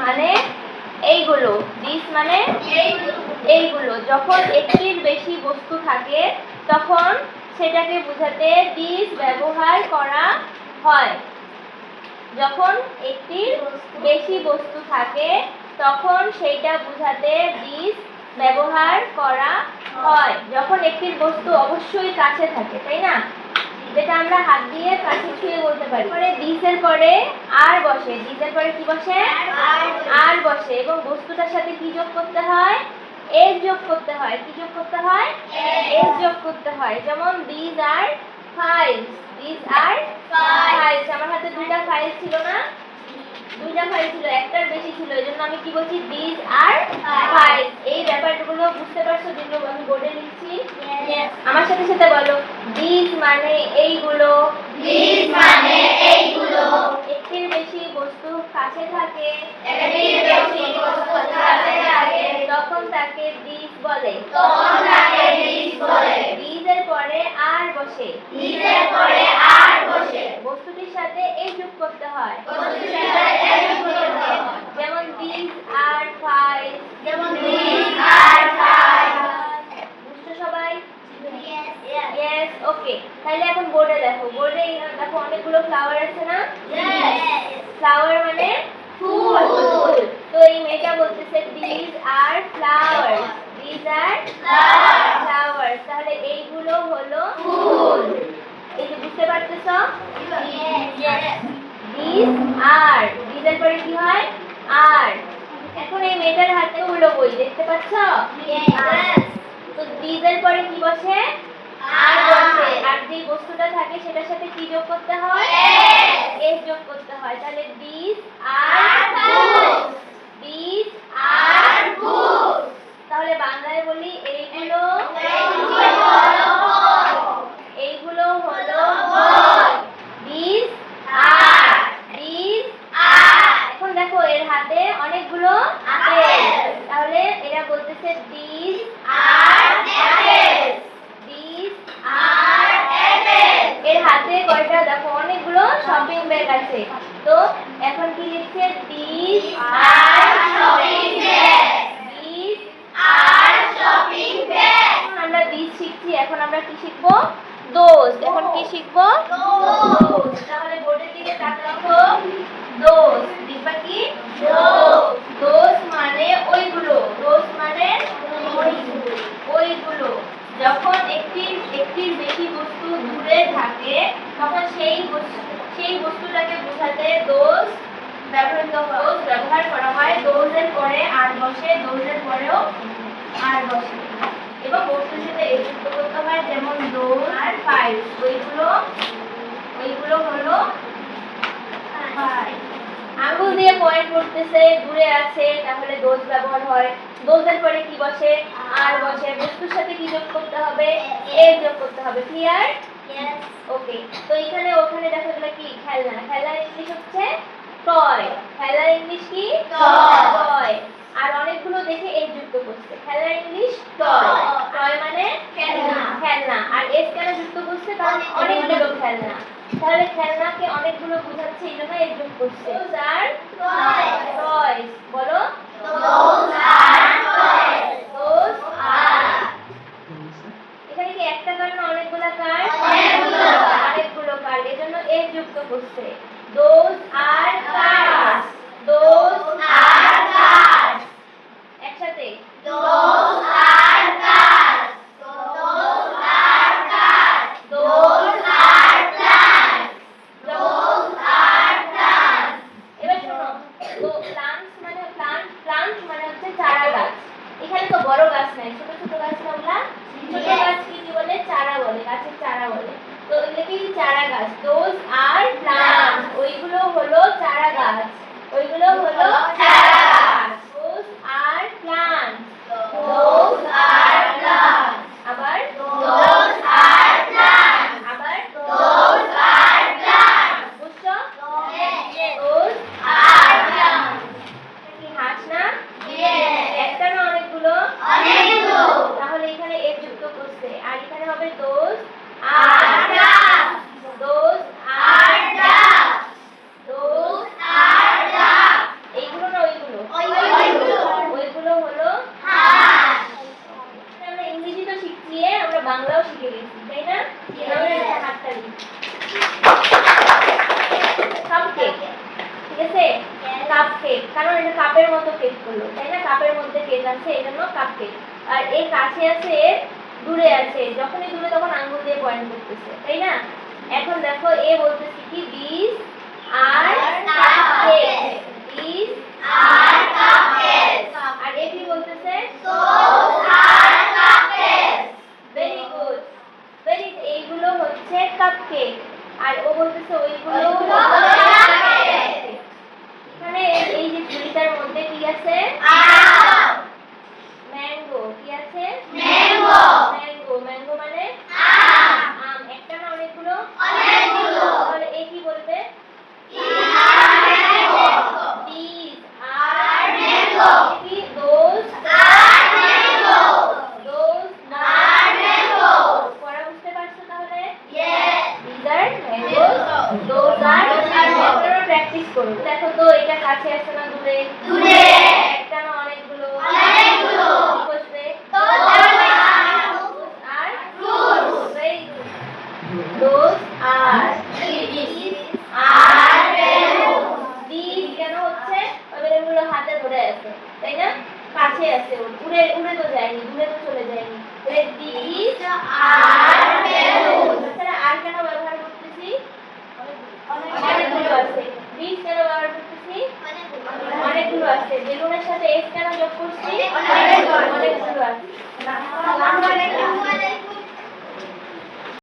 মানে এইগুলো, দিস মানে এইগুলো। যখন একটির বেশি বস্তু থাকে তখন সেটাকে বোঝাতে দিস ব্যবহার করা হয়। যখন একটির বেশি বস্তু থাকে তখন সেইটা বোঝাতে দিস ব্যবহার করা হয়। যখন একটির বস্তু অবশ্যই কাছে থাকে, তাই না, যেটা আমরা হাত দিয়ে কাছে ছুঁয়ে বলতে পারি। পরে দিসের পরে আর বসে, দিসের পরে কি বসে, আর বসে, এবং বস্তুটার সাথে কি যোগ করতে হয়, এস যোগ করতে হয়। কি যোগ করতে হয়, এস যোগ করতে হয়। যেমন this are files, this are files. আমার হাতে দুইটা ফাইল ছিল না, দুইটা ফাইল ছিল, একটার বেশি ছিল, এজন্য আমি কি বলছি, দিস আর ফাইলস। এই ব্যাপারগুলো বুঝতে পারছো যেগুলো আমি বোর্ডে লিখছি? আমার সাথে সাথে বলো, দিস মানে এইগুলো, দিস মানে এইগুলো। একটির বেশি বস্তু কাছে থাকে, একটির বেশি বস্তু কাছে থাকে, তখন তাকে দিস বলে, তখন তাকে দিস বলে। দিসের পরে আর বসে, দিসের পরে আর বসে, বস্তুটির সাথে এই যোগ করতে হয়। বস্তুর সাথে এস করতে হয়। যেমন দিস আর ফাইলস, যেমন দিস আর ফাইলস। বুঝছো সবাই? ইয়েস, ওকে। তাহলে এখন বোর্ডে দেখো, বোর্ডে দেখো অনেকগুলো ফ্লাওয়ার আছে না? ফ্লাওয়ার মানে ফুল। তো এই মেয়েটা বলতেছে this R flowers, this R flowers. তাহলে এইগুলো হলো ফুল। এই যে বুঝতে পারতেছো? দিস আর, দিসের পরে কি হয়, আর। এখন এই মেয়েটার হাতে হলো বই, দেখতে পাচ্ছো? তো দিসের পরে কি বসে, আর বসে, আর যে বস্তুটা থাকে সেটার সাথে কি যোগ করতে হয়, এস যোগ করতে হয়। তাহলে দিস আর বুক, দিস আর বুক। তাহলে বাংলায় বলি এইগুলো, এইগুলো হলো বই, দিস আর, দিস আর। এখন দেখো এর হাতে অনেকগুলো আপেল, তাহলে এরা বলতেছে this are apple, this are apple. এর হাতে কয়টা দেখো, অনেকগুলো শপিং ব্যাগ আছে। তো এখন কি লিখছে, this are shopping bag, this are shopping bag. আমরা দিস শিখছি, এখন আমরা কি শিখবো, দোজ। এখন কি শিখবো, দোজ। তাহলে বোর্ডের দিকে তাকাও, দোজ লিখবা কি, দোজ মানে ওইগুলো, দোজ মানে ওইগুলো। যখন একটির বেশি বস্তু দূরে থাকে তখন সেই বস্তুটাকে বোঝাতে দোজ ব্যবহার করা হয়। দোজের পরে আর বসে, দোজের পরেও আর বসে, এবং বস্তুর সাথে এই যুক্ত করতে হয়। যেমন দোজ আর ফাইলস, ওইগুলো হলো ফাইল। আঙ্গুল দিয়ে পয়েন্ট করতেছে, দূরে আছে, তাহলে দোজ ব্যবহার হয়। দোজের পরে কি বসে, আর বসে, বস্তুর সাথে কি যোগ করতে হবে, এর যোগ করতে হবে। ক্লিয়ার? ওকে। তো এখানে ওখানে দেখো এগুলো কি, খেলনা। খেলনার ইংলিশ হচ্ছে টয়। খেলনার ইংলিশ কি, টয়। আর অনেকগুলো দেখে এর যুক্ত করছে, খেলনার ইংলিশ টয়। টয় মানে খেলনা। আর এস কেন যুক্ত করছে, কারণ অনেকগুলো খেলনা। তাহলে খেলনাকে অনেকগুলো বোঝাচ্ছে, এই জন্য এর যোগ করছে। আর টয়স বলো, এখানে কি একটা কার না অনেকগুলো কার, অনেকগুলো কার, এজন্য এর যুক্ত করছে। Those are cars, those are cars. একসাথে, those are cars, those are cars, those are plants, those are plants. এবার শোনো, তো প্লান্টস মানে প্লান্ট মানে হচ্ছে চারা গাছ। এখানে তো বড় গাছ নাই, ছোট ছোট গাছ না, ওগুলা ছোট গাছ কি বলে, চারা বলে, গাছের চারা বলে। তো এগুলো কি চারা গাছ, দোজ আর প্লান্টস, ওইগুলো হলো চারা গাছ, ওইগুলো হলো চারা গাছ। Those are plants, those are plants. আবার দোজ আর প্লান্টস, আবার দোজ আর প্লান্টস। বুঝছো? Those are plants. কি হাঁস না? একটা না অনেকগুলো, তাহলে এখানে এর যুক্ত করছে, আর এখানে হবে those are, those are, those are cup cake, কারণ এটা কাপের মতো কেক করলো, তাই না? কাপের মধ্যে কেক আছে, এই জন্য কাপ কেক। আর এর কাছে আছে, এর দূরে আছে, যখনই দূরে তখন আঙ্গুল দিয়ে পয়েন্ট করতেছে, তাই না? এখন দেখো এ বলতেছে কি this are cupcake, this are cupcake. আর এ কি বলতেছে? Those are cupcakes. Very good, very, এইগুলো হচ্ছে কাপকেক, আর ও বলতেছে ওইগুলো ওইগুলো হচ্ছে cupcake. এখানে এই যে ঝুড়িটার মধ্যে কি আছে? আম। ম্যাঙ্গো, কি আছে? Mango. ম্যাঙ্গো, ম্যাঙ্গো মানে আম। আম। একটা না অনেকগুলো? অনেকগুলো। তাহলে এ কি বলবে? These are mango. These Are are mango. কি? Those Are mango. those Are mango. পড়া বুঝতে পারছো তাহলে? Yes. These are mangoes, those are Those are mango. Practice করো। দেখো তো এটা কাছে আসছে না দূরে? Dure.